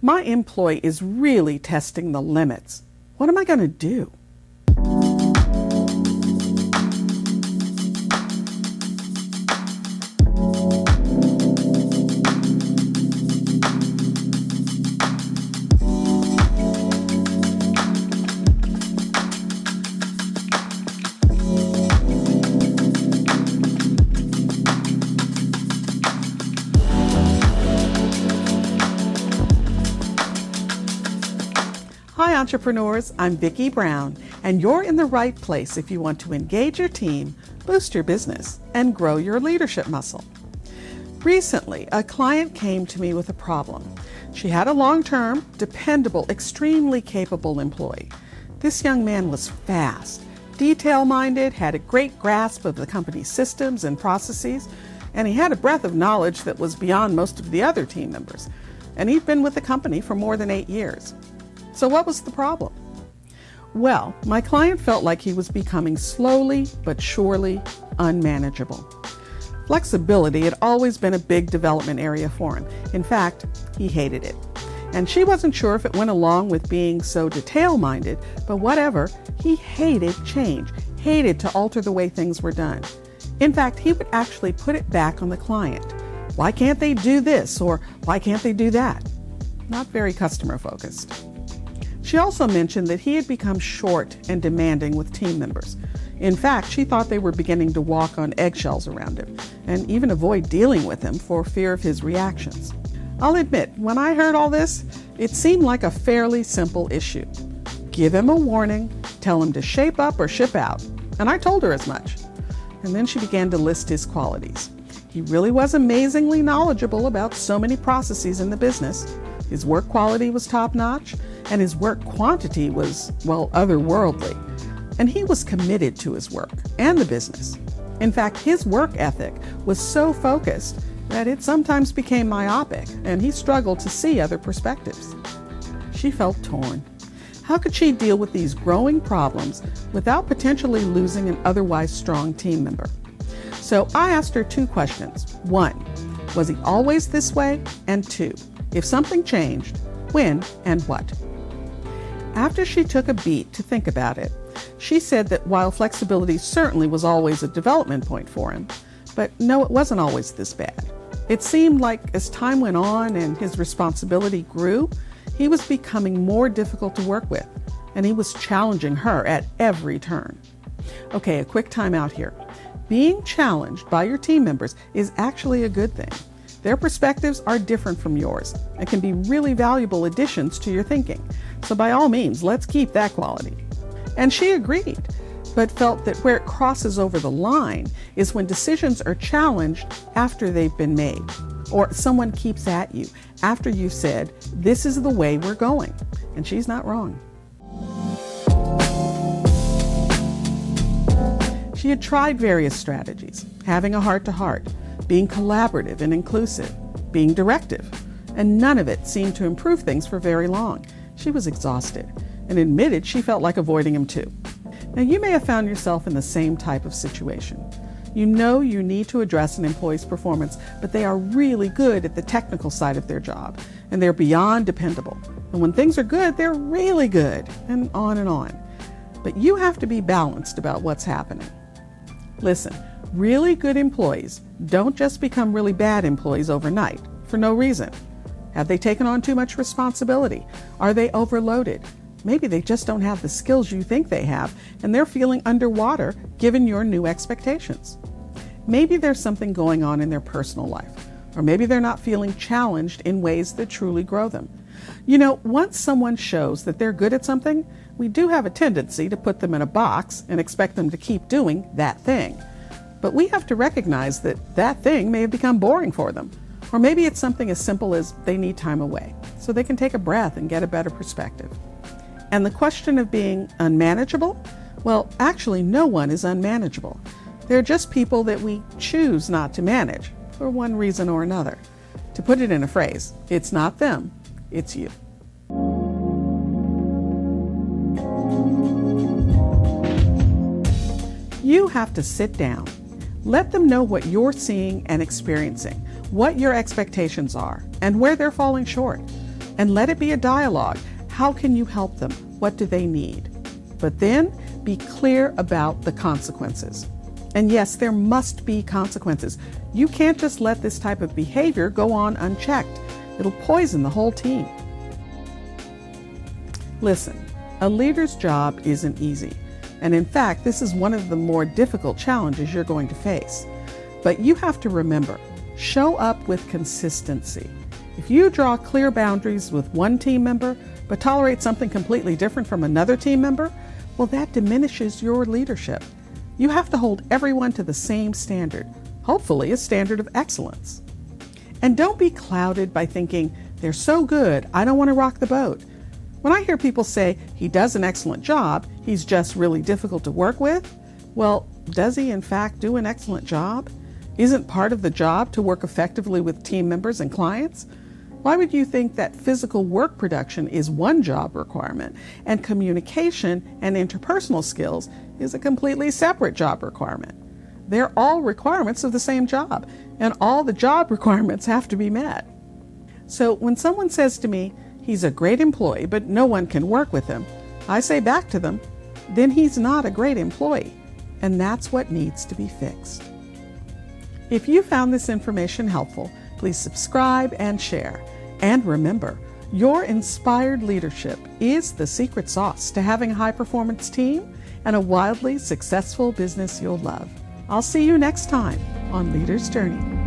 My employee is really testing the limits. What am I going to do? Hi entrepreneurs, I'm Vicky Brown, and you're in the right place if you want to engage your team, boost your business, and grow your leadership muscle. Recently, a client came to me with a problem. She had a long-term, dependable, extremely capable employee. This young man was fast, detail-minded, had a great grasp of the company's systems and processes, and he had a breadth of knowledge that was beyond most of the other team members. And he'd been with the company for more than 8 years. So what was the problem? Well, my client felt like he was becoming slowly but surely unmanageable. Flexibility had always been a big development area for him. In fact, he hated it. And she wasn't sure if it went along with being so detail-minded, but whatever, he hated change, hated to alter the way things were done. In fact, he would actually put it back on the client. Why can't they do this, or why can't they do that? Not very customer-focused. She also mentioned that he had become short and demanding with team members. In fact, she thought they were beginning to walk on eggshells around him and even avoid dealing with him for fear of his reactions. I'll admit, when I heard all this, it seemed like a fairly simple issue. Give him a warning, tell him to shape up or ship out. And I told her as much. And then she began to list his qualities. He really was amazingly knowledgeable about so many processes in the business. His work quality was top-notch, and his work quantity was, well, otherworldly. And he was committed to his work and the business. In fact, his work ethic was so focused that it sometimes became myopic, and he struggled to see other perspectives. She felt torn. How could she deal with these growing problems without potentially losing an otherwise strong team member? So I asked her 2 questions. 1, was he always this way? And 2, if something changed, when and what? After she took a beat to think about it, she said that while flexibility certainly was always a development point for him, but no, it wasn't always this bad. It seemed like as time went on and his responsibility grew, he was becoming more difficult to work with, and he was challenging her at every turn. Okay, a quick time out here. Being challenged by your team members is actually a good thing. Their perspectives are different from yours and can be really valuable additions to your thinking. So by all means, let's keep that quality. And she agreed, but felt that where it crosses over the line is when decisions are challenged after they've been made, or someone keeps at you after you've said, this is the way we're going. And she's not wrong. She had tried various strategies, having a heart-to-heart, being collaborative and inclusive, being directive, and none of it seemed to improve things for very long. She was exhausted and admitted she felt like avoiding him too. Now, you may have found yourself in the same type of situation. You know you need to address an employee's performance, but they are really good at the technical side of their job, and they're beyond dependable. And when things are good, they're really good, and on and on. But you have to be balanced about what's happening. Listen, really good employees don't just become really bad employees overnight for no reason. Have they taken on too much responsibility? Are they overloaded? Maybe they just don't have the skills you think they have, and they're feeling underwater given your new expectations. Maybe there's something going on in their personal life, or maybe they're not feeling challenged in ways that truly grow them. You know, once someone shows that they're good at something, we do have a tendency to put them in a box and expect them to keep doing that thing. But we have to recognize that that thing may have become boring for them. Or maybe it's something as simple as they need time away, so they can take a breath and get a better perspective. And the question of being unmanageable? Well, actually, no one is unmanageable. They're just people that we choose not to manage for one reason or another. To put it in a phrase, it's not them, it's you. You have to sit down. Let them know what you're seeing and experiencing, what your expectations are, and where they're falling short. and let it be a dialogue. How can you help them? What do they need? But then be clear about the consequences. And yes, there must be consequences. You can't just let this type of behavior go on unchecked. It'll poison the whole team. Listen, a leader's job isn't easy. And in fact, this is one of the more difficult challenges you're going to face. But you have to remember, show up with consistency. If you draw clear boundaries with one team member, but tolerate something completely different from another team member, well, that diminishes your leadership. You have to hold everyone to the same standard, hopefully a standard of excellence. And don't be clouded by thinking, they're so good, I don't want to rock the boat. When I hear people say, he does an excellent job, he's just really difficult to work with, well, does he in fact do an excellent job? Isn't part of the job to work effectively with team members and clients? Why would you think that physical work production is one job requirement and communication and interpersonal skills is a completely separate job requirement? They're all requirements of the same job, and all the job requirements have to be met. So when someone says to me, he's a great employee, but no one can work with him, I say back to them, then he's not a great employee, and that's what needs to be fixed. If you found this information helpful, please subscribe and share. And remember, your inspired leadership is the secret sauce to having a high-performance team and a wildly successful business you'll love. I'll see you next time on Leader's Journey.